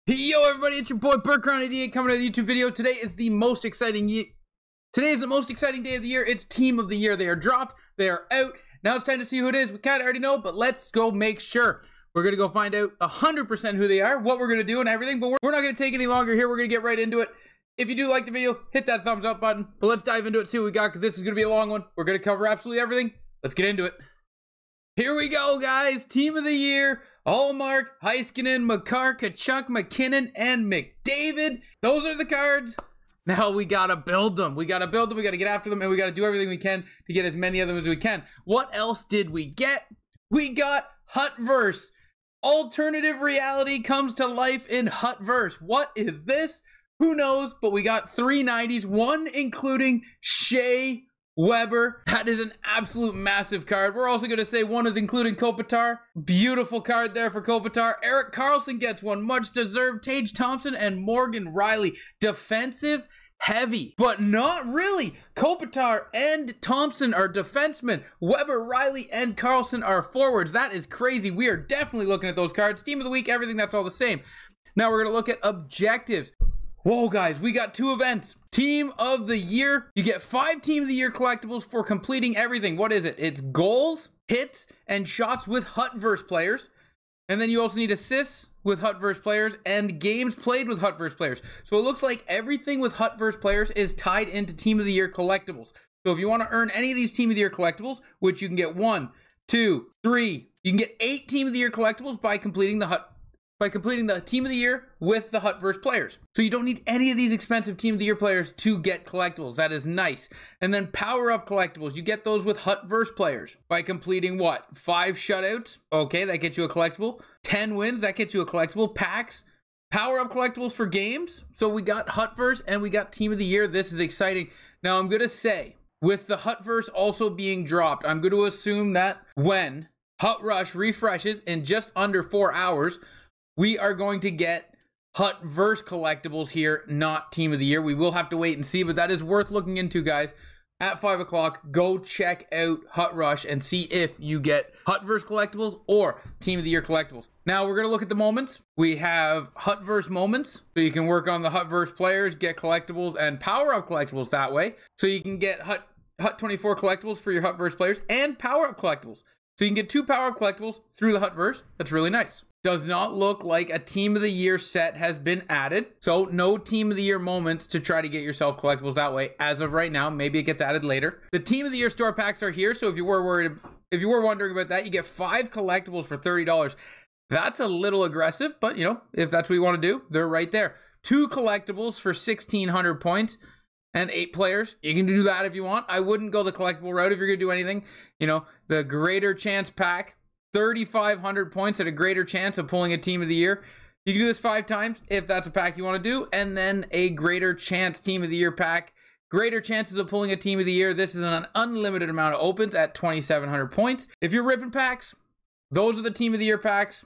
Yo everybody, it's your boy Burkround88 coming to the YouTube video. Today is the most exciting day of the year. It's Team of the Year. They are dropped. They are out. Now it's time to see who it is. We kind of already know, but let's go make sure. We're going to go find out 100% who they are, what we're going to do and everything, but we're not going to take any longer here. We're going to get right into it. If you do like the video, hit that thumbs up button, but let's dive into it, see what we got, because this is going to be a long one. We're going to cover absolutely everything. Let's get into it. Here we go, guys. Team of the Year, Allmark, Heiskanen, Makar, Kachuk, McKinnon, and McDavid. Those are the cards. Now we gotta build them. We gotta get after them, and we gotta do everything we can to get as many of them as we can. What else did we get? We got Hutverse. Alternative reality comes to life in Hutverse. What is this? Who knows? But we got 390s, one including Shea Weber. That is an absolute massive card. We're also going to say one is including Kopitar. Beautiful card there for Kopitar. Erik Karlsson gets one. Much deserved. Tage Thompson and Morgan Riley. Defensive heavy, but not really. Kopitar and Thompson are defensemen. Weber, Riley, and Karlsson are forwards. That is crazy. We are definitely looking at those cards. Team of the week, everything, that's all the same. Now we're going to look at objectives. Whoa, guys, we got two events. Team of the Year. You get 5 Team of the Year collectibles for completing everything. What is it? It's goals, hits, and shots with Hutverse players. And then you also need assists with Hutverse players and games played with Hutverse players. So it looks like everything with Hutverse players is tied into Team of the Year collectibles. So if you want to earn any of these Team of the Year collectibles, which you can get 1, 2, 3, you can get 8 Team of the Year collectibles by completing the Team of the Year with the Hutverse players. So you don't need any of these expensive Team of the Year players to get collectibles. That is nice. And then power-up collectibles. You get those with Hutverse players by completing what? 5 shutouts? Okay, that gets you a collectible. 10 wins, that gets you a collectible. Packs. Power-up collectibles for games. So we got Hutverse and we got Team of the Year. This is exciting. Now I'm going to say, with the Hutverse also being dropped, I'm going to assume that when Hutrush refreshes in just under 4 hours, we are going to get Hutverse collectibles here, not Team of the Year. We will have to wait and see, but that is worth looking into, guys. At 5 o'clock, go check out Hutrush and see if you get Hutverse collectibles or Team of the Year collectibles. Now, we're going to look at the moments. We have Hutverse moments, so you can work on the Hutverse players, get collectibles, and power-up collectibles that way. So you can get Hut24 collectibles for your Hutverse players and power-up collectibles. So you can get 2 power-up collectibles through the Hutverse. That's really nice. Does not look like a Team of the Year set has been added. So no Team of the Year moments to try to get yourself collectibles that way as of right now. Maybe it gets added later. The Team of the Year store packs are here. So if you were wondering about that, you get 5 collectibles for $30. That's a little aggressive, but you know, if that's what you want to do, they're right there. 2 collectibles for 1,600 points and 8 players. You can do that if you want. I wouldn't go the collectible route if you're going to do anything. You know, the greater chance pack. 3,500 points at a greater chance of pulling a Team of the Year. You can do this 5 times if that's a pack you want to do, and then a greater chance Team of the Year pack. Greater chances of pulling a Team of the Year. This is an unlimited amount of opens at 2,700 points. If you're ripping packs, those are the Team of the Year packs.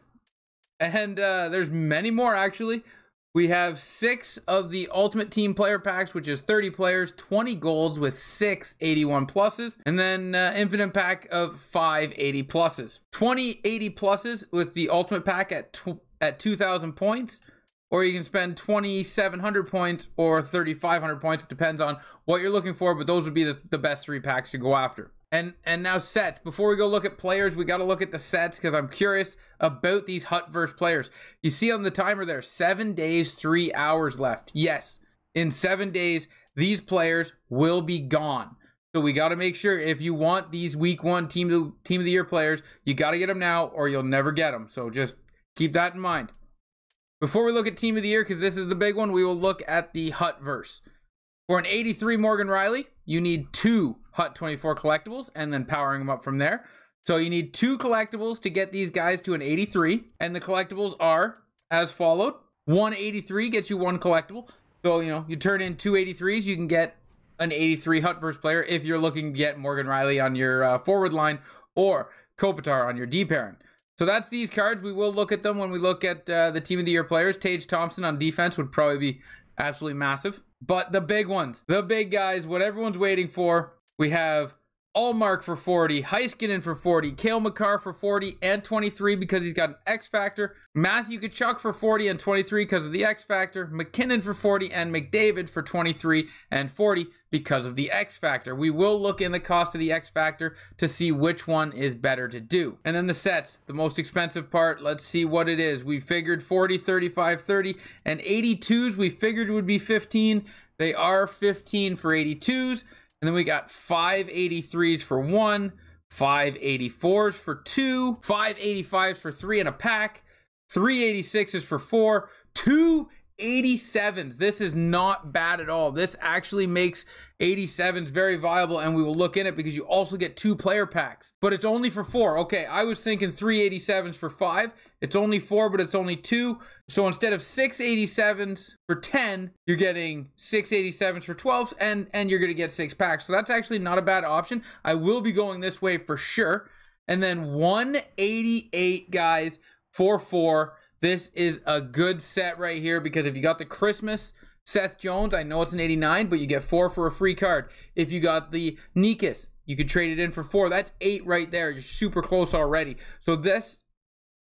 And there's many more, actually. We have 6 of the Ultimate Team Player packs, which is 30 players, 20 golds with 6 81 pluses, and then Infinite pack of 5 80 pluses. 20 80 pluses with the Ultimate pack at 2,000 points, or you can spend 2,700 points or 3,500 points. It depends on what you're looking for, but those would be the best 3 packs to go after. And now sets. Before we go look at players, we got to look at the sets because I'm curious about these Hutverse players. You see on the timer there, 7 days, 3 hours left. Yes, in 7 days, these players will be gone. So we got to make sure if you want these week 1 Team of the Year players, you got to get them now or you'll never get them. So just keep that in mind. Before we look at Team of the Year, because this is the big one, we will look at the Hutverse. For an 83 Morgan Riley, you need 2 Hut24 collectibles and then powering them up from there. So you need 2 collectibles to get these guys to an 83. And the collectibles are as followed. 183 gets you 1 collectible. So, you know, you turn in 2 83s, you can get an 83 Hutverse player if you're looking to get Morgan Riley on your forward line or Kopitar on your D pairing. So that's these cards. We will look at them when we look at the Team of the Year players. Tage Thompson on defense would probably be absolutely massive. But the big ones, the big guys, what everyone's waiting for, we have Allmark for 40, Heiskanen for 40, Cale Makar for 40 and 23 because he's got an X Factor, Matthew Tkachuk for 40 and 23 because of the X Factor, McKinnon for 40, and McDavid for 23 and 40 because of the X Factor. We will look in the cost of the X Factor to see which one is better to do. And then the sets, the most expensive part, let's see what it is. We figured 40, 35, 30, and 82s we figured would be 15. They are 15 for 82s. And then we got 583s for 1, 584s for 2, 585s for 3 in a pack, 386s for 4, 287s. This is not bad at all. This actually makes 87s very viable, and we will look in it because you also get 2 player packs. But it's only for 4. Okay, I was thinking 387s for 5. It's only 4, but it's only 2. So instead of 687s for 10, you're getting 687s for 12, and you're going to get 6 packs. So that's actually not a bad option. I will be going this way for sure. And then 188, guys, for 4. This is a good set right here because if you got the Christmas Seth Jones, I know it's an 89, but you get 4 for a free card. If you got the Nikas, you could trade it in for 4. That's 8 right there. You're super close already. So this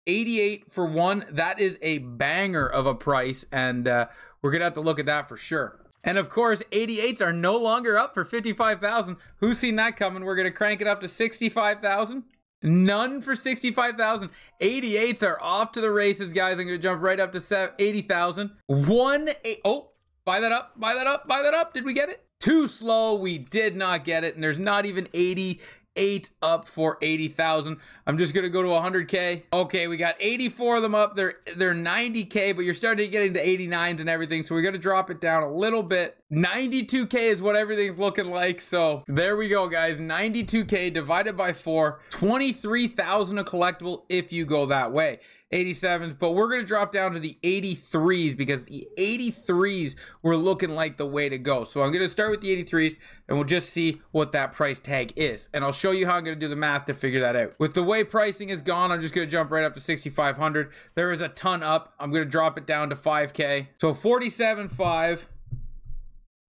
88 for 1, that is a banger of a price, and we're going to have to look at that for sure. And of course, 88s are no longer up for 55,000. Who's seen that coming? We're going to crank it up to 65,000. None for 65,000. 88s are off to the races, guys. I'm going to jump right up to 80,000. Oh, buy that up, buy that up, buy that up. Did we get it? Too slow. We did not get it. And there's not even 88 up for 80,000. I'm just going to go to 100K. Okay, we got 84 of them up. They're 90K, but you're starting to get into 89s and everything. So we're going to drop it down a little bit. 92K is what everything's looking like. So there we go, guys. 92K divided by 4. 23,000 a collectible if you go that way. 87s, but we're going to drop down to the 83s because the 83s were looking like the way to go. So I'm going to start with the 83s and we'll just see what that price tag is. And I'll show you how I'm going to do the math to figure that out. With the way pricing is gone, I'm just going to jump right up to 6,500. There is a ton up. I'm going to drop it down to 5K. So 47.5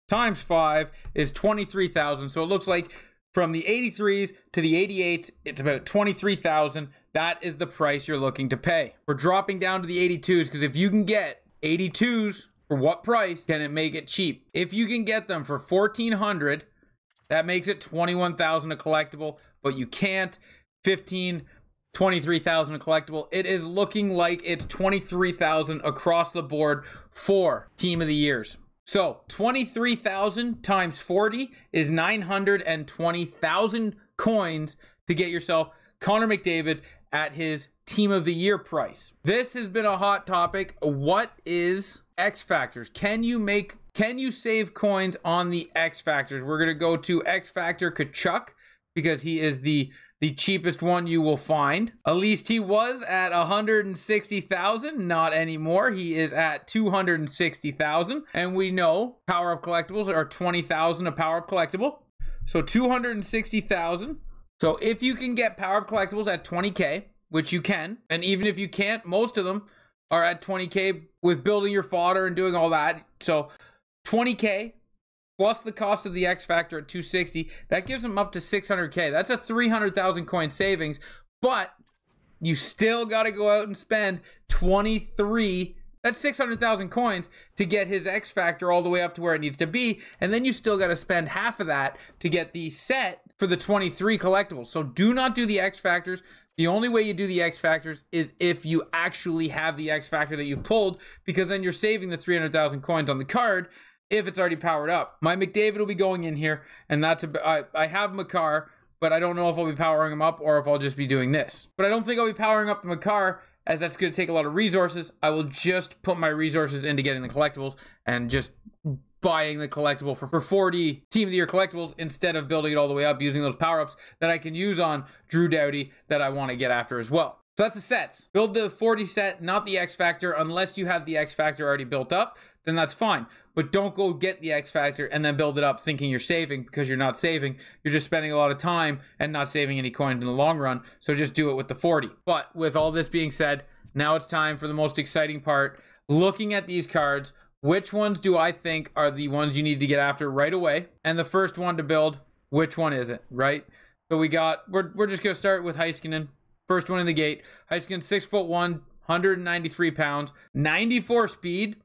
times 5 is 23,000. So it looks like from the 83s to the 88s, it's about 23,000. That is the price you're looking to pay. We're dropping down to the 82s because if you can get 82s for what price can it make it cheap? If you can get them for 1,400, that makes it 21,000 a collectible, but you can't. 23,000 a collectible. It is looking like it's 23,000 across the board for Team of the Years. So 23,000 times 40 is 920,000 coins to get yourself Connor McDavid at his Team of the Year price. This has been a hot topic. What is X Factors? Can you save coins on the X Factors? We're going to go to X Factor Tkachuk because he is the cheapest one you will find. At least he was at 160,000, not anymore. He is at 260,000. And we know power-up collectibles are 20,000 a power-up collectible. So 260,000. So if you can get power-up collectibles at 20K, which you can, and even if you can't, most of them are at 20K with building your fodder and doing all that. So 20K plus the cost of the X Factor at 260, that gives them up to 600K. That's a 300,000 coin savings, but you still got to go out and spend 23. That's 600,000 coins to get his X Factor all the way up to where it needs to be. And then you still got to spend half of that to get the set for the 23 collectibles. So do not do the X Factors. The only way you do the X Factors is if you actually have the X Factor that you pulled, because then you're saving the 300,000 coins on the card if it's already powered up. My McDavid will be going in here, and that's I have Makar, but I don't know if I'll be powering him up or if I'll just be doing this. But I don't think I'll be powering up the Makar, as that's going to take a lot of resources. I will just put my resources into getting the collectibles and just buying the collectible for 40 Team of the Year collectibles instead of building it all the way up using those power-ups that I can use on Drew Doughty that I want to get after as well. So that's the sets. Build the 40 set, not the X Factor. Unless you have the X Factor already built up, then that's fine. But don't go get the X Factor and then build it up thinking you're saving, because you're not saving. You're just spending a lot of time and not saving any coins in the long run. So just do it with the 40. But with all this being said, now it's time for the most exciting part. Looking at these cards, which ones do I think are the ones you need to get after right away? And the first one to build, which one is it, right? So we're just gonna start with Heiskanen. First one in the gate. Heiskanen, 6'1", 193 pounds, 94 speed.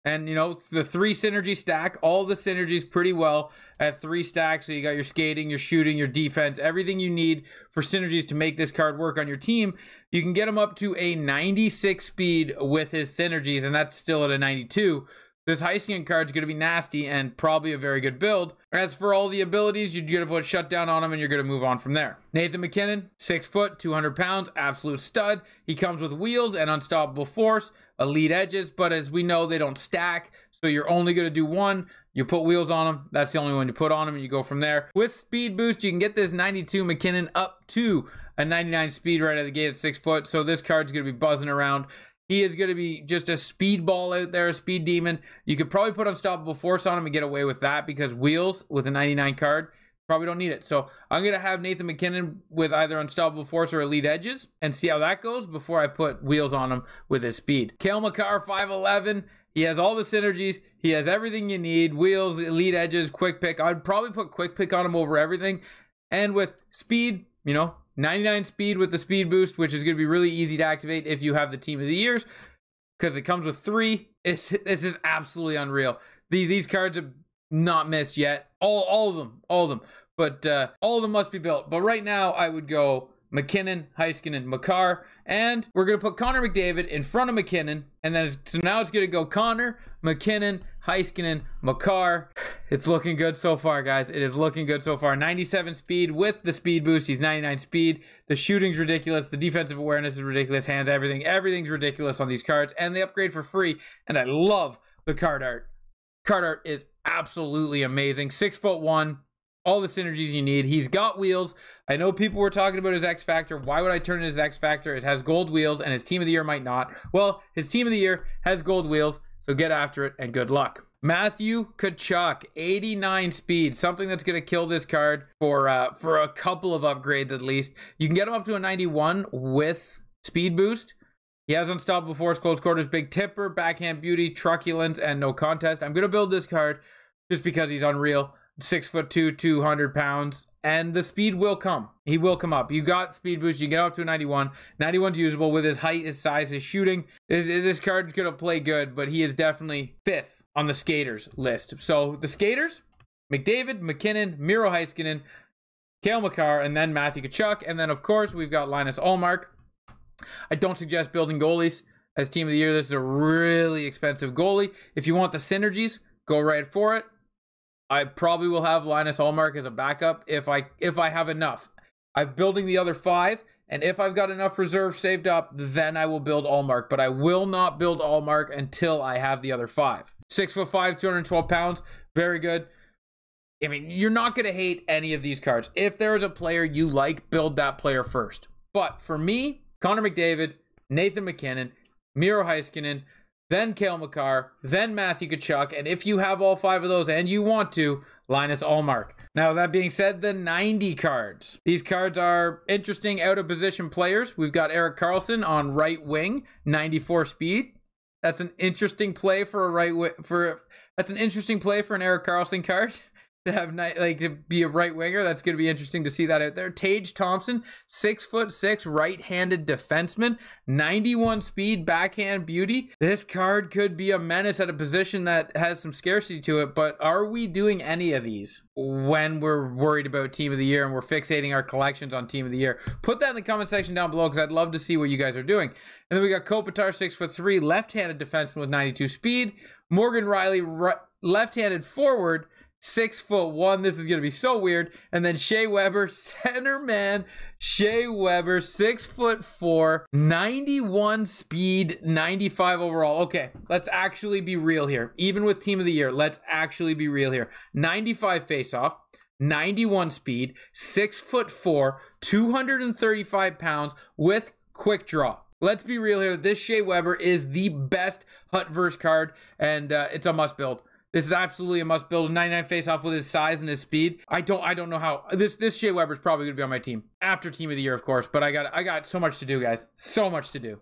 And, you know, the 3 synergy stack, all the synergies pretty well at 3 stacks. So you got your skating, your shooting, your defense, everything you need for synergies to make this card work on your team. You can get him up to a 96 speed with his synergies, and that's still at a 92. This Heiskanen card is going to be nasty and probably a very good build. As for all the abilities, you're going to put shutdown on him and you're going to move on from there. Nathan MacKinnon, 6 foot, 200 pounds, absolute stud. He comes with wheels and unstoppable force, elite edges, but as we know, they don't stack. So you're only going to do one. You put wheels on him. That's the only one you put on him and you go from there. With speed boost, you can get this 92 MacKinnon up to a 99 speed right out of the gate at 6 foot. So this card's going to be buzzing around. He is going to be just a speedball out there, a speed demon. You could probably put unstoppable force on him and get away with that because wheels with a 99 card, probably don't need it. So I'm going to have Nathan MacKinnon with either unstoppable force or elite edges and see how that goes before I put wheels on him with his speed. Cale Makar, 5'11". He has all the synergies. He has everything you need. Wheels, elite edges, quick pick. I'd probably put quick pick on him over everything. And with speed, you know, 99 speed with the speed boost, which is going to be really easy to activate if you have the team of the years because it comes with 3. This is absolutely unreal. These cards have not missed yet. All of them. But all of them must be built. But right now, I would go MacKinnon, Heiskanen, Makar, and we're going to put Connor McDavid in front of MacKinnon. And then so now it's going to go Connor, MacKinnon, Heiskanen, Makar. It's looking good so far, guys. It is looking good so far. 97 speed with the speed boost. He's 99 speed. The shooting's ridiculous. The defensive awareness is ridiculous. Hands, everything. Everything's ridiculous on these cards. And they upgrade for free. And I love the card art. Card art is absolutely amazing. 6'1". All the synergies you need. He's got wheels. I know people were talking about his X Factor. Why would I turn in his X Factor? It has gold wheels and his team of the year might not. Well, his team of the year has gold wheels, so get after it and good luck. Matthew Tkachuk, 89 speed, something that's going to kill this card for a couple of upgrades at least. You can get him up to a 91 with speed boost. He has unstoppable force, close quarters, big tipper, backhand beauty, truculence, and no contest. I'm going to build this card just because he's unreal. 6'2", 200 pounds, and the speed will come. He will come up. You got speed boost. You get up to a 91. 91's usable with his height, his size, his shooting. This card's gonna play good, but he is definitely 5th on the skaters list. So the skaters: McDavid, MacKinnon, Miro Heiskanen, Cale Makar, and then Matthew Tkachuk, and then of course we've got Linus Ullmark. I don't suggest building goalies as team of the year. This is a really expensive goalie. If you want the synergies, go right for it. I probably will have Linus Ullmark as a backup if I have enough. I'm building the other 5, and if I've got enough reserve saved up, then I will build Ullmark. But I will not build Ullmark until I have the other 5. 6'5", 212 pounds, very good. I mean, you're not going to hate any of these cards. If there is a player you like, build that player first. But for me, Connor McDavid, Nathan MacKinnon, Miro Heiskanen, then Cale Makar, then Matthew Tkachuk, and if you have all 5 of those and you want to, Linus Ullmark. Now, that being said, the 90 cards. These cards are interesting out-of-position players. We've got Erik Karlsson on right wing, 94 speed. That's an interesting play for an Erik Karlsson card. To have to be a right winger. That's going to be interesting to see that out there. Tage Thompson, 6'6", right-handed defenseman, 91 speed, backhand beauty. This card could be a menace at a position that has some scarcity to it, but are we doing any of these when we're worried about team of the year and we're fixating our collections on team of the year? Put that in the comment section down below because I'd love to see what you guys are doing. And then we got Kopitar, 6'3", left-handed defenseman with 92 speed. Morgan Rielly, left-handed forward, 6'1". This is going to be so weird. And then Shea Weber, center man. Shea Weber, 6'4", 91 speed, 95 overall. Okay, let's actually be real here. Even with team of the year, let's actually be real here. 95 faceoff, 91 speed, 6'4", 235 pounds with quick draw. Let's be real here. This Shea Weber is the best Hutverse card, and it's a must build. This is absolutely a must build. 99 face-off with his size and his speed. I don't know how. This Shea Weber is probably going to be on my team. After team of the year, of course. But I got so much to do, guys. So much to do.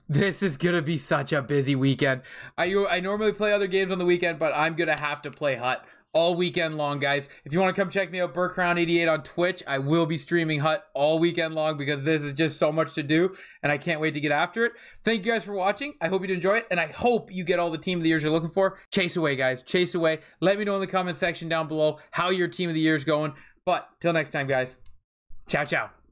This is going to be such a busy weekend. I normally play other games on the weekend, but I'm going to have to play Hut all weekend long, guys. If you want to come check me out, BurkCrown88 on Twitch, I will be streaming Hut all weekend long because this is just so much to do, and I can't wait to get after it. Thank you guys for watching. I hope you enjoy it, and I hope you get all the team of the years you're looking for. Chase away, guys. Chase away. Let me know in the comment section down below how your team of the year is going. But till next time, guys. Ciao, ciao.